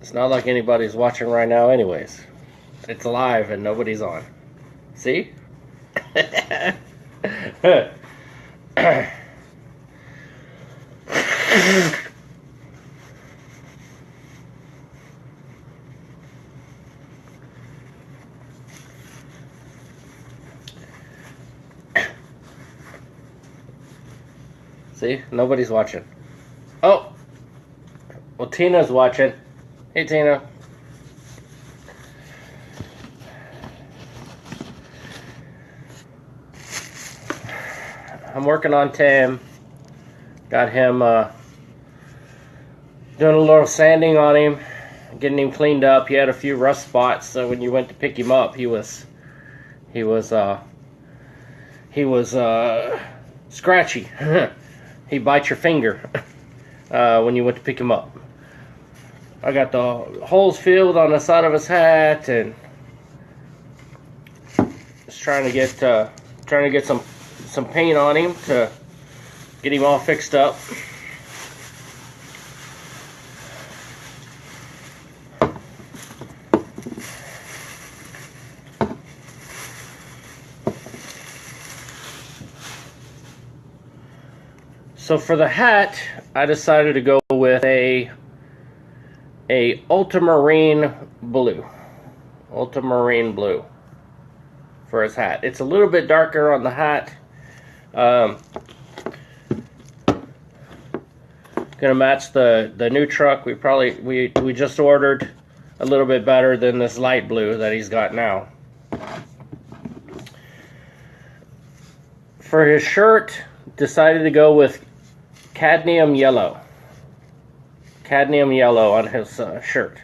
It's not like anybody's watching right now anyways. It's live and nobody's on. See? See? Nobody's watching. Oh! Well, Tina's watching. Hey, Tina. I'm working on Tim. Got him doing a little sanding on him, getting him cleaned up. He had a few rust spots, so when you went to pick him up, he was scratchy. He bites your finger when you went to pick him up. I got the holes filled on the side of his hat, and just trying to get some paint on him to get him all fixed up. So for the hat, I decided to go with a ultramarine blue for his hat. It's a little bit darker on the hat. Gonna match the new truck. We just ordered a little bit better than this light blue that he's got now. For his shirt, decided to go with cadmium yellow on his shirt.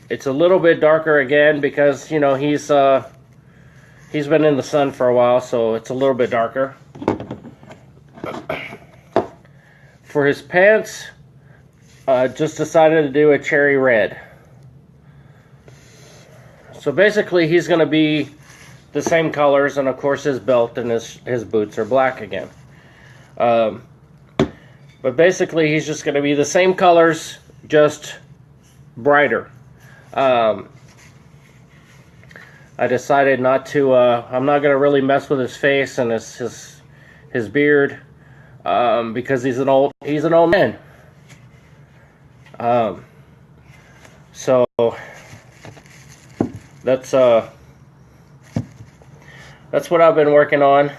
It's a little bit darker again because, you know, he's been in the sun for a while, so it's a little bit darker. For his pants, just decided to do a cherry red. So basically he's going to be the same colors, and of course his belt and his boots are black again. But basically he's just going to be the same colors, just brighter. I decided not to, I'm not going to really mess with his face and his beard, because he's an old man. So that's what I've been working on.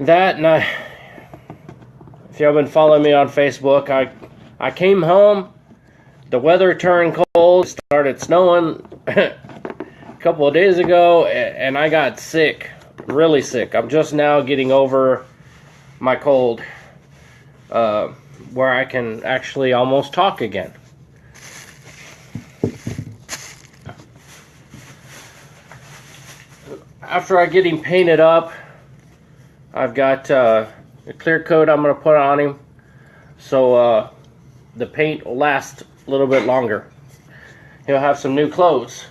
That, and if y'all been following me on Facebook, I came home, the weather turned cold, started snowing a couple of days ago, and I got sick, really sick. I'm just now getting over my cold, where I can actually almost talk again. After I get him painted up, I've got a clear coat I'm going to put on him, so the paint will last a little bit longer. He'll have some new clothes.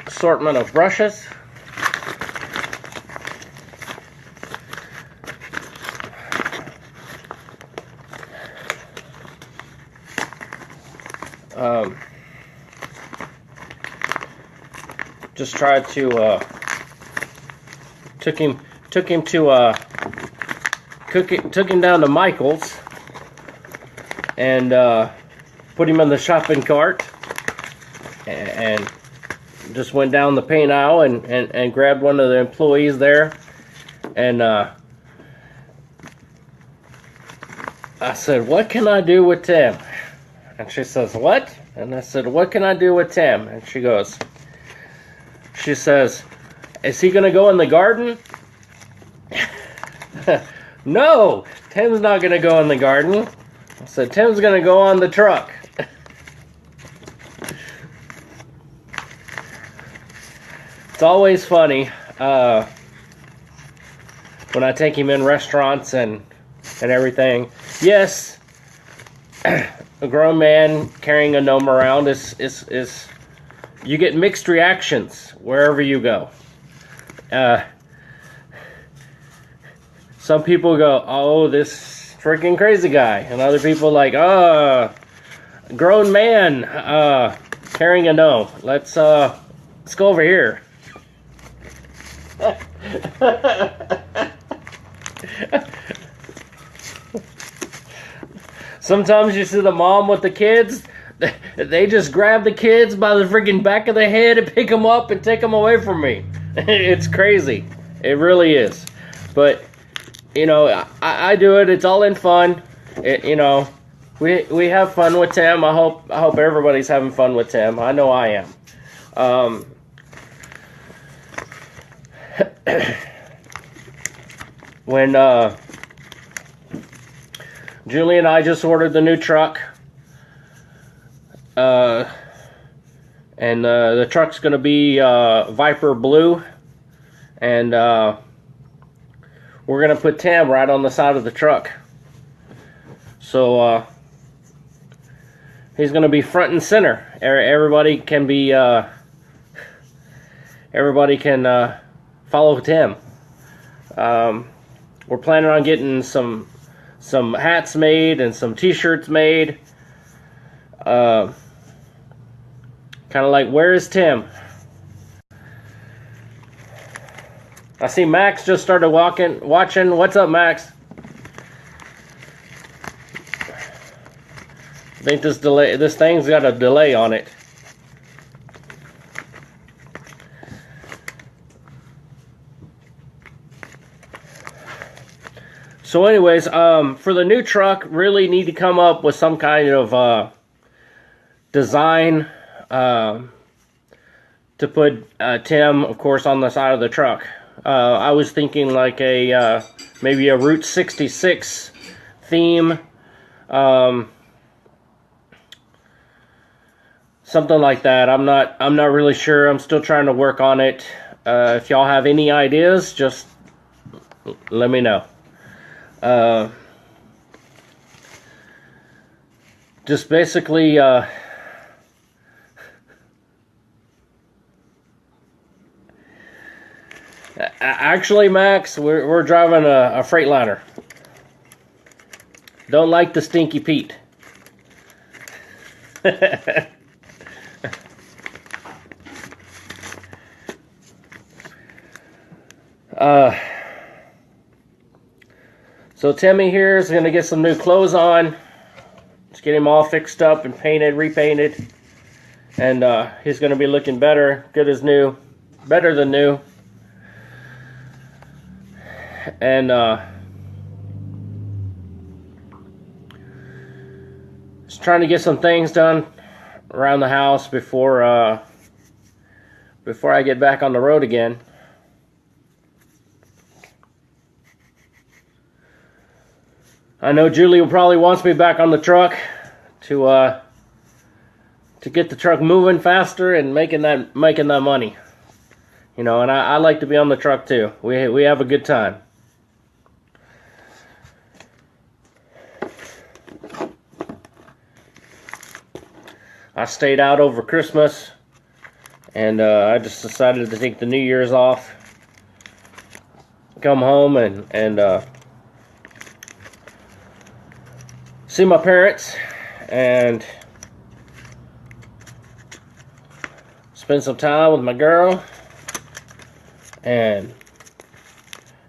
Assortment of brushes. Just tried to took him down to Michael's and put him in the shopping cart and just went down the paint aisle and grabbed one of the employees there, and I said, "What can I do with Tim?" And she says, "What?" And I said, "What can I do with Tim?" And she says, "Is he gonna go in the garden?" No, Tim's not gonna go in the garden. I said, "Tim's gonna go on the truck." It's always funny when I take him in restaurants and everything. Yes, a grown man carrying a gnome around is you get mixed reactions wherever you go. Some people go, "Oh, this freaking crazy guy," and other people like, grown man carrying a no. Let's go over here." Sometimes you see the mom with the kids. They just grab the kids by the freaking back of the head and pick them up and take them away from me. It's crazy. It really is. But, you know, I do it. It's all in fun. You know, we have fun with Tim. I hope everybody's having fun with Tim. I know I am. When Julie and I just ordered the new truck, and the truck's going to be Viper Blue, and we're going to put Tim right on the side of the truck. So he's going to be front and center. Everybody can be follow Tim. We're planning on getting some hats made and some t-shirts made. Kind of like, where is Tim? I see Max just started watching. What's up, Max? I think this thing's got a delay on it. So anyways, for the new truck, really need to come up with some kind of design to put Tim, of course, on the side of the truck. I was thinking like maybe a Route 66 theme, something like that. I'm not really sure. I'm still trying to work on it. If y'all have any ideas, just let me know. Just basically actually, Max, we're driving a Freightliner. Don't like the Stinky Pete. So Timmy here is going to get some new clothes on. Just get him all fixed up and painted, repainted. And he's going to be looking better, good as new, better than new. And just trying to get some things done around the house before I get back on the road again. I know Julie probably wants me back on the truck to get the truck moving faster and making that money. You know, and I like to be on the truck too. We have a good time. I stayed out over Christmas, and I just decided to take the New Year's off, come home and see my parents and spend some time with my girl and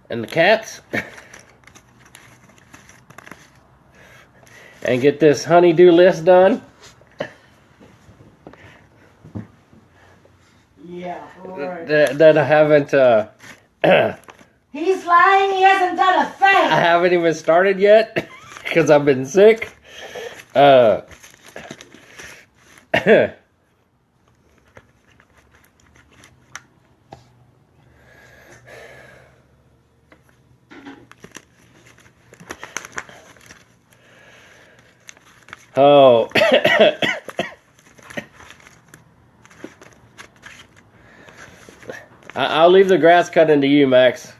the cats and get this honey-do list done. Yeah, right. That I haven't He's lying, he hasn't done a thing. I haven't even started yet because I've been sick. Oh. I'll leave the grass cutting to you, Max.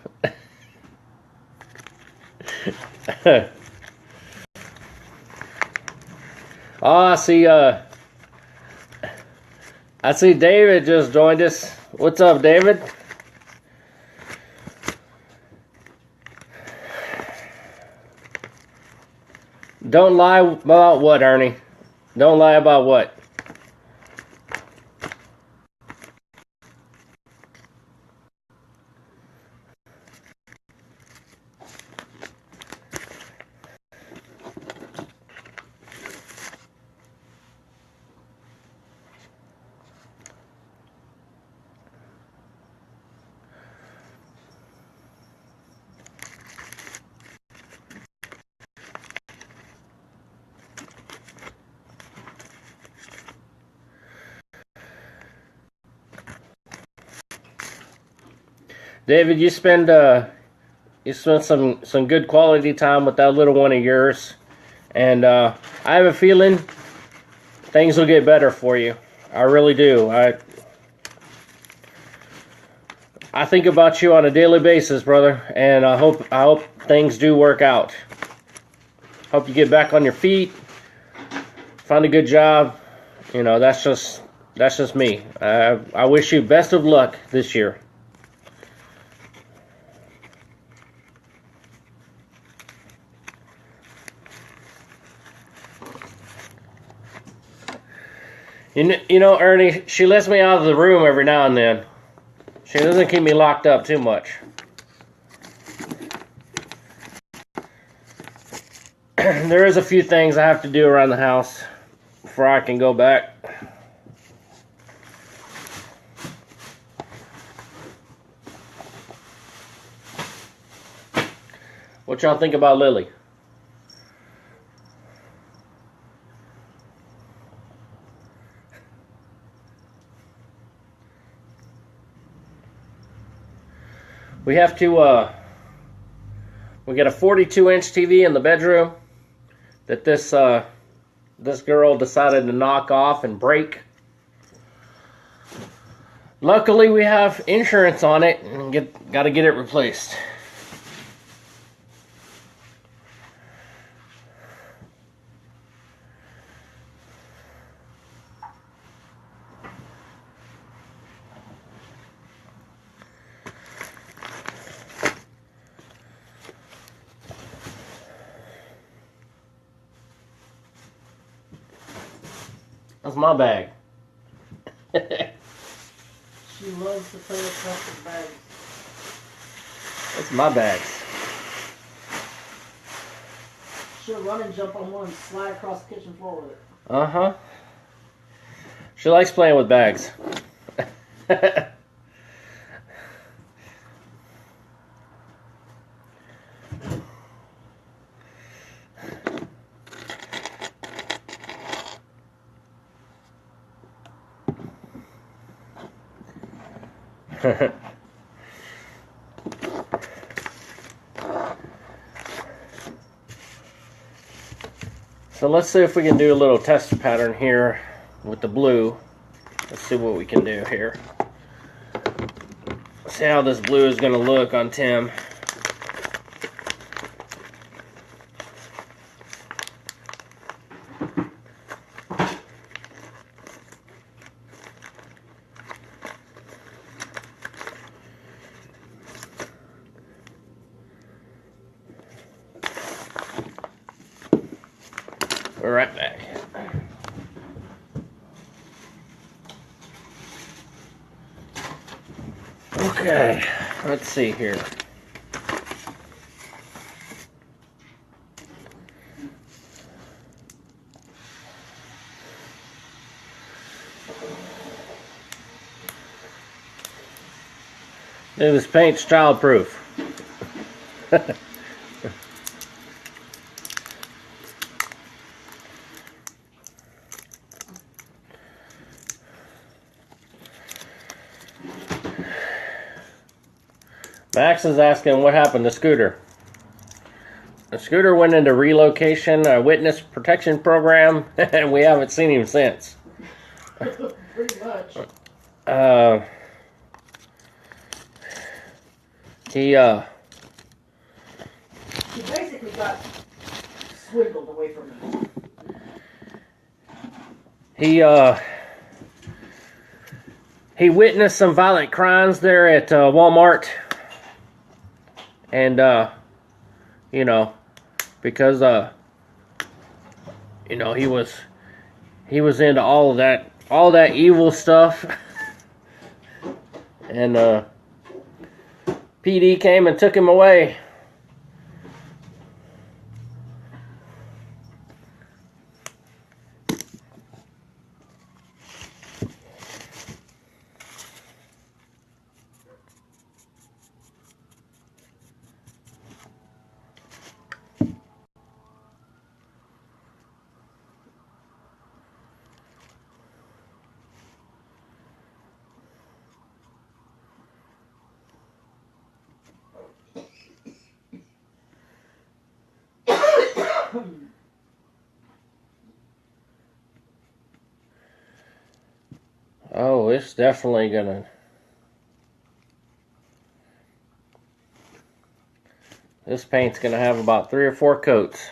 Oh, I see, I see David just joined us. What's up, David? Don't lie about what, Ernie? Don't lie about what? David, you spend some good quality time with that little one of yours, and I have a feeling things will get better for you. I really do. I think about you on a daily basis, brother, and I hope things do work out. Hope you get back on your feet, find a good job. You know, that's just me. I wish you best of luck this year. You know, Ernie, she lets me out of the room every now and then. She doesn't keep me locked up too much. There is a few things I have to do around the house before I can go back. What y'all think about Lily? We have to, we got a 42-inch TV in the bedroom that this girl decided to knock off and break. Luckily, we have insurance on it and got to get it replaced. That's my bag. She loves to play with plastic bags. That's my bags. She'll run and jump on one and slide across the kitchen floor with it. Uh-huh. She likes playing with bags. So let's see if we can do a little test pattern here with the blue. Let's see what we can do here. See how this blue is going to look on Tim. We're right back. Okay, let's see here. This paint's childproof. Max is asking what happened to Scooter. The Scooter went into relocation, a witness protection program, and we haven't seen him since. Pretty much. He basically got swindled away from me. he witnessed some violent crimes there at Walmart, and you know, because you know, he was into all that evil stuff, and PD came and took him away. Oh, it's definitely gonna. This paint's gonna have about 3 or 4 coats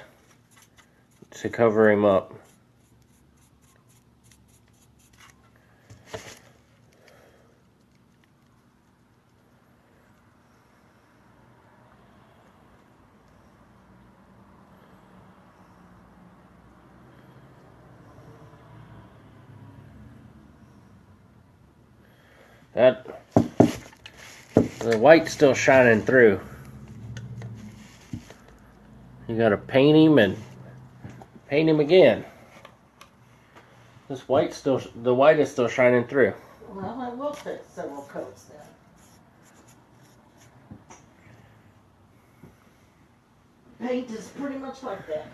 to cover him up. The white's still shining through. You gotta paint him and paint him again. The white is still shining through. Well, I will take several coats then. Paint is pretty much like that.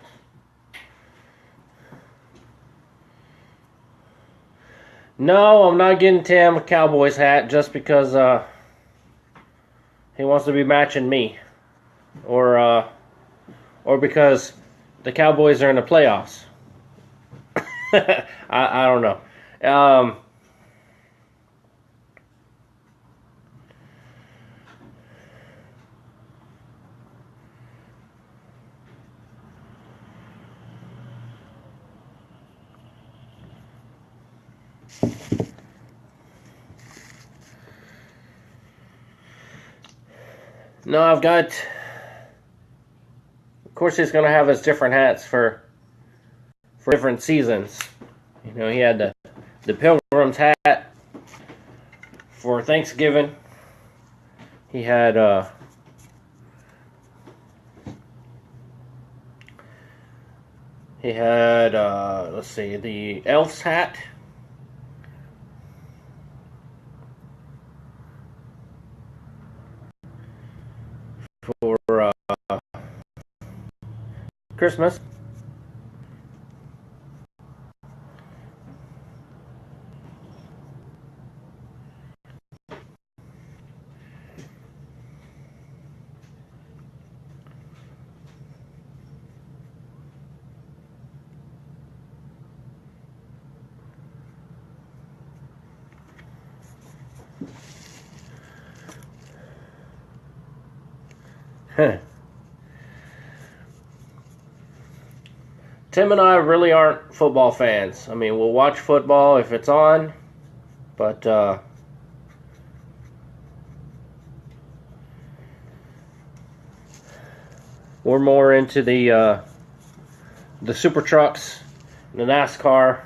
No, I'm not getting Tim a Cowboys hat just because he wants to be matching me, or because the Cowboys are in the playoffs. I don't know. No, I've got. Of course, he's gonna have his different hats for different seasons. You know, he had the Pilgrim's hat for Thanksgiving. He had let's see, the Elf's hat. For Christmas. Tim and I really aren't football fans. I mean, we'll watch football if it's on, but we're more into the super trucks, the NASCAR,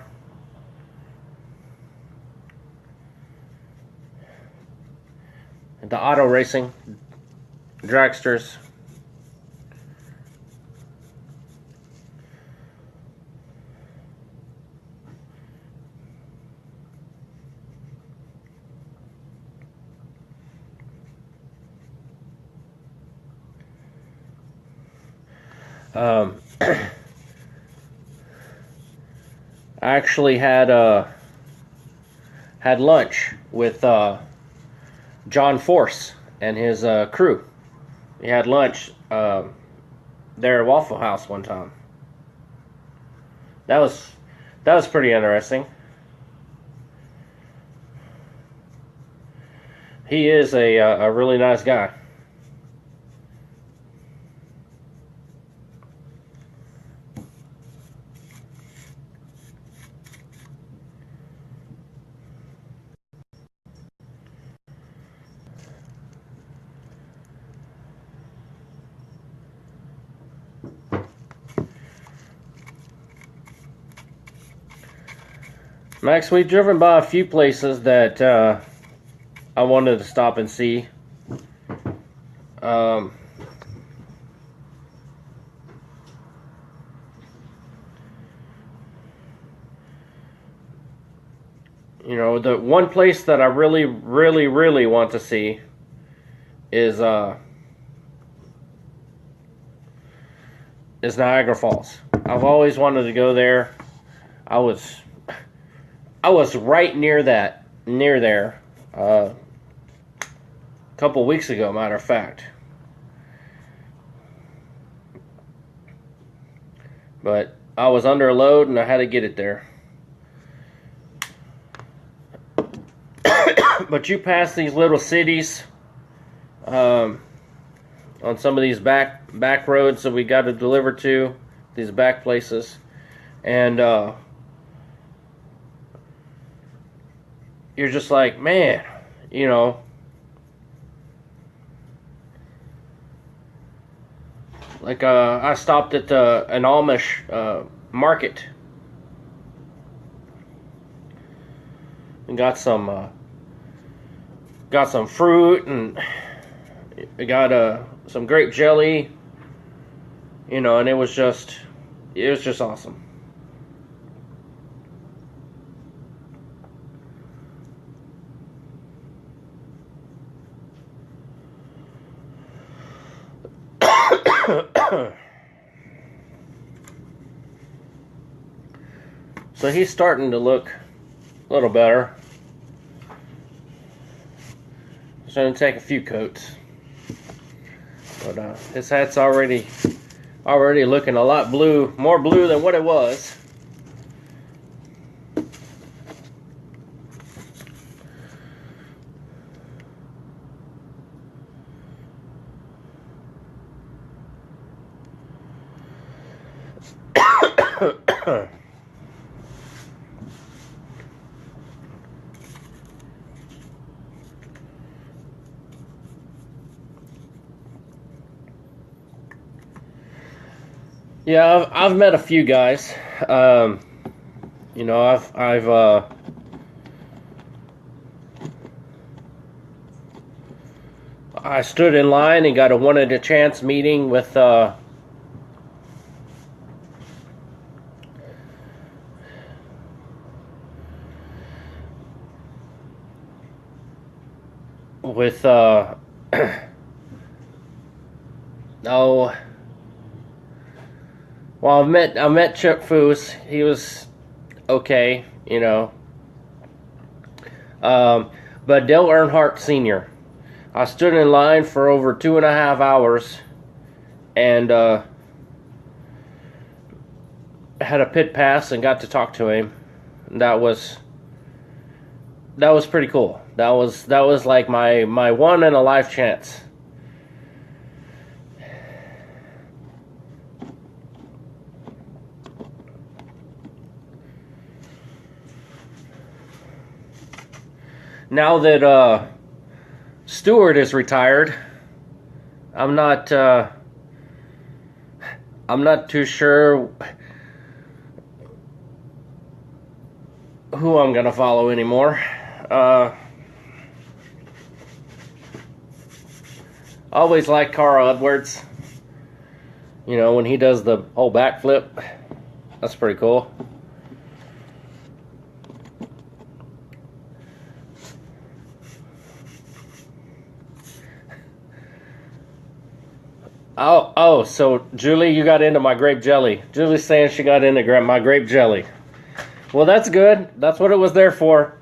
the auto racing, dragsters. I actually had lunch with John Force and his crew. We had lunch there at Waffle House one time. That was pretty interesting. He is a really nice guy. Max, we've driven by a few places that I wanted to stop and see. You know, the one place that I really, really, really want to see is Niagara Falls. I've always wanted to go there. I was right near there, a couple weeks ago, matter of fact. But I was under a load and I had to get it there. But you pass these little cities on some of these back roads that we got to deliver to, these back places, and you're just like, man, you know, like I stopped at an Amish market and got some fruit, and got some grape jelly, you know, and it was just awesome. So he's starting to look a little better. It's going to take a few coats, but his hat's already looking a lot more blue than what it was. Yeah, I've met a few guys. You know, I stood in line and got a wanted a chance meeting with oh. Well, I met Chip Foose. He was okay, you know. But Dale Earnhardt Sr. I stood in line for over 2.5 hours, and had a pit pass and got to talk to him. That was pretty cool. That was like my one in a life chance. Now that Stewart is retired, I'm not too sure who I'm gonna follow anymore. I always like Carl Edwards. You know, when he does the whole backflip, that's pretty cool. Oh, so Julie, you got into my grape jelly. Julie's saying she got into my grape jelly. Well, that's good. That's what it was there for.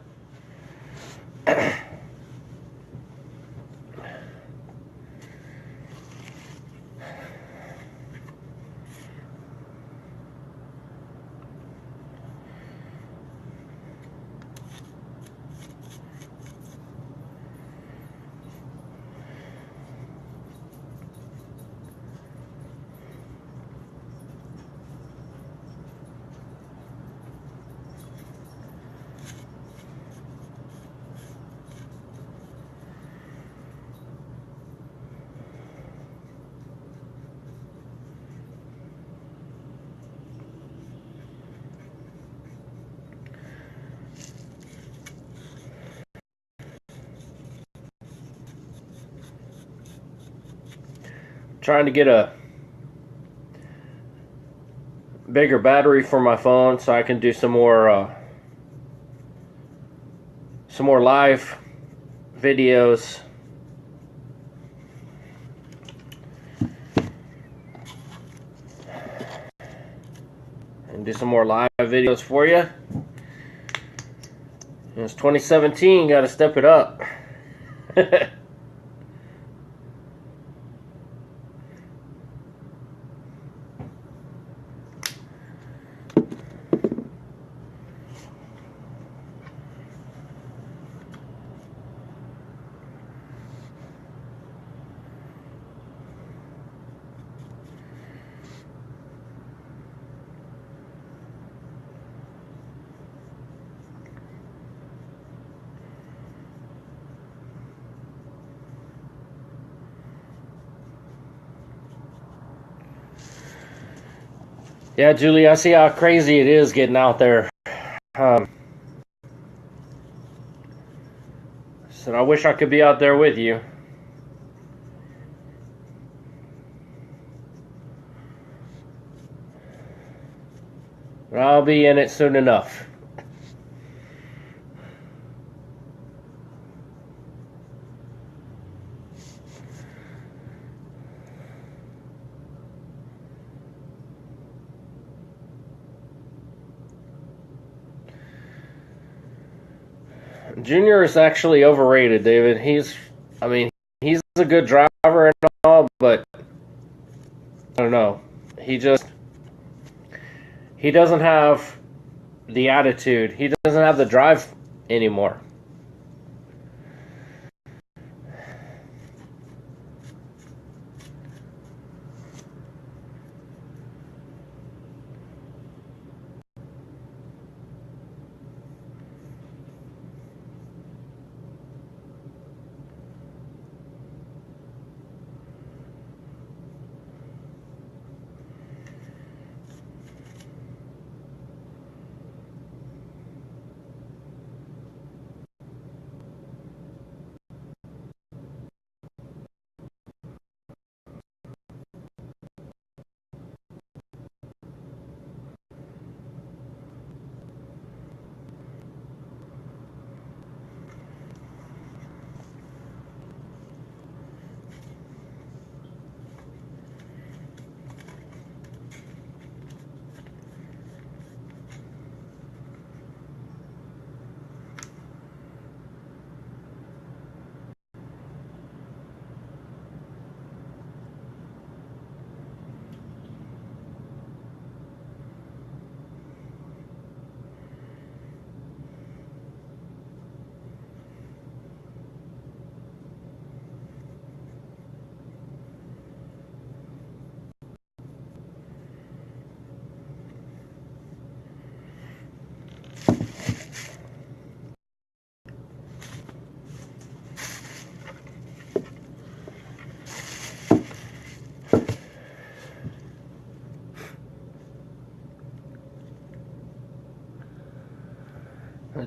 trying to get a bigger battery for my phone so I can do some more live videos. And do some more live videos for you. It's 2017, got to step it up. Yeah, Julie, I see how crazy it is getting out there. So I wish I could be out there with you. But I'll be in it soon enough. Junior is actually overrated, David. He's a good driver and all, but I don't know. He doesn't have the attitude. He doesn't have the drive anymore.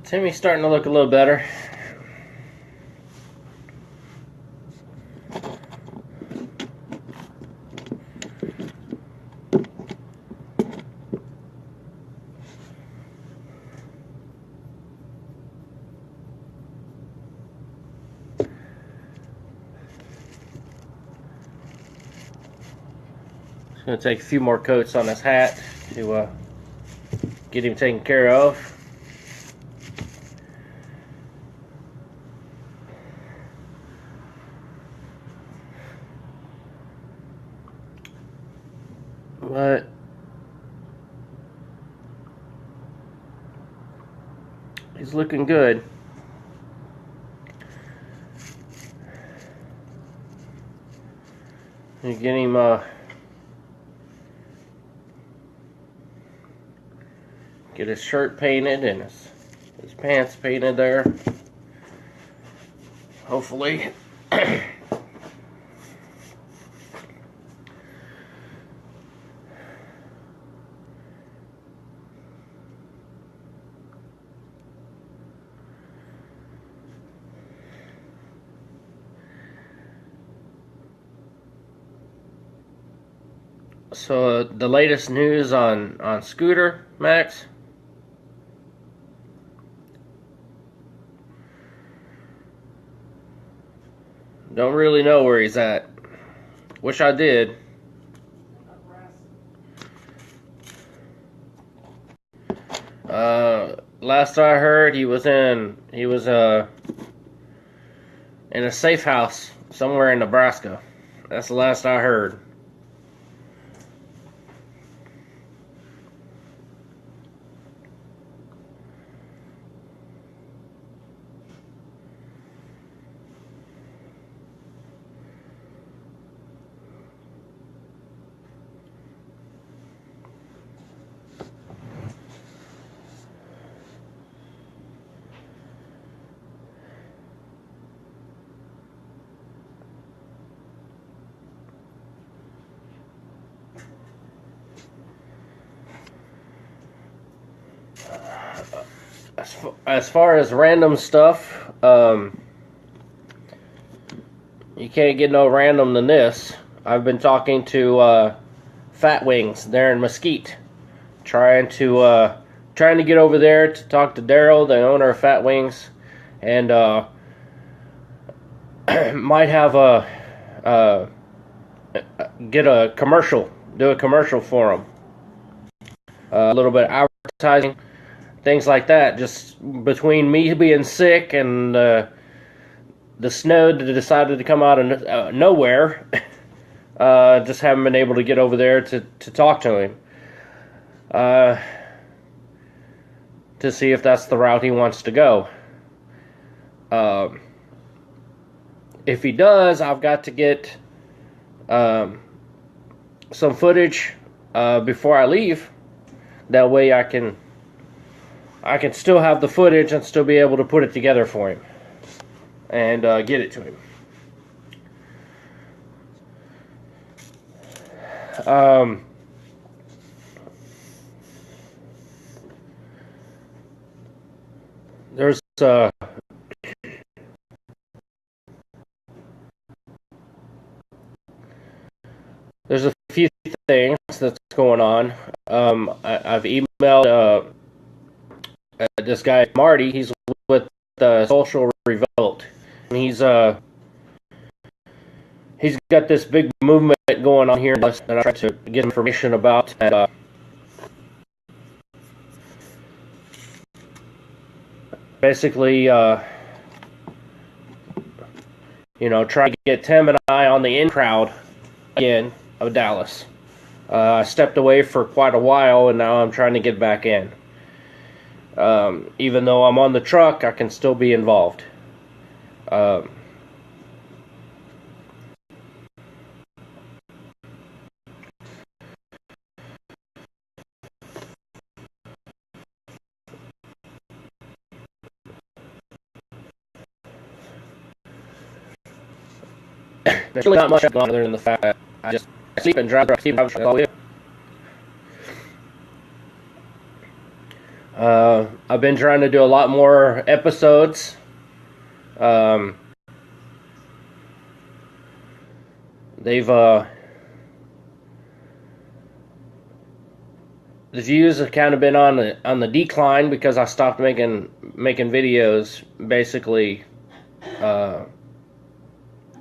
Timmy's starting to look a little better. Just gonna take a few more coats on his hat to get him taken care of. But he's looking good. You get him get his shirt painted and his pants painted there. Hopefully. So the latest news on Scooter, Max? Don't really know where he's at. Wish I did. Last I heard, he was in a safe house somewhere in Nebraska. That's the last I heard. As far as random stuff, you can't get no random than this. I've been talking to Fat Wings there in Mesquite, trying to get over there to talk to Daryl, the owner of Fat Wings, and might have get a commercial, do a commercial for him, a little bit of advertising. Things like that, just between me being sick and the snow that decided to come out of nowhere. Just haven't been able to get over there to talk to him. To see if that's the route he wants to go. If he does, I've got to get some footage before I leave. That way I can still have the footage and still be able to put it together for him and get it to him. There's a few things that's going on. I've emailed this guy Marty. He's with Social Revolt. And he's got this big movement going on here that I try to get information about. And, basically, try to get Tim and I on the in crowd again of Dallas. I stepped away for quite a while, and now I'm trying to get back in. Even though I'm on the truck, I can still be involved. There's really not much going on other than the fact that I just sleep and drive all week. I've been trying to do a lot more episodes. The views have kind of been on the decline because I stopped making videos basically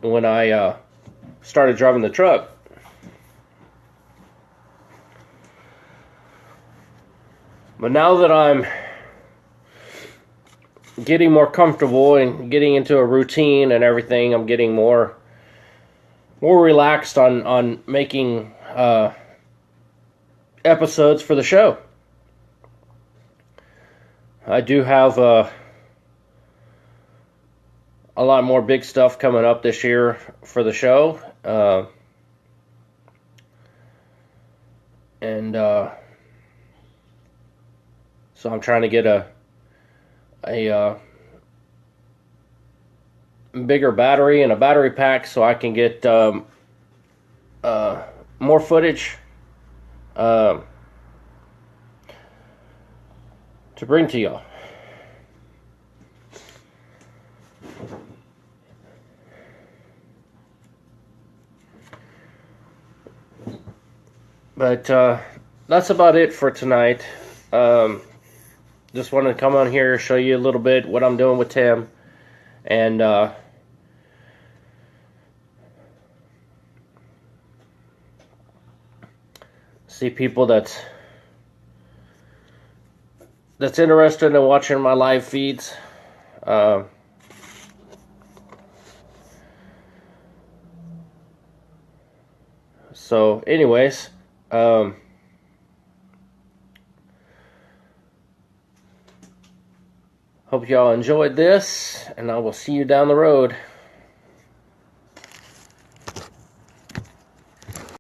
when I started driving the truck. But now that I'm getting more comfortable and getting into a routine and everything, I'm getting more relaxed on making episodes for the show. I do have a lot more big stuff coming up this year for the show. So I'm trying to get a bigger battery and a battery pack so I can get more footage to bring to y'all. But that's about it for tonight. Just wanted to come on here, show you a little bit what I'm doing with Tim, and see people that's interested in watching my live feeds. So anyways, hope y'all enjoyed this, and I will see you down the road.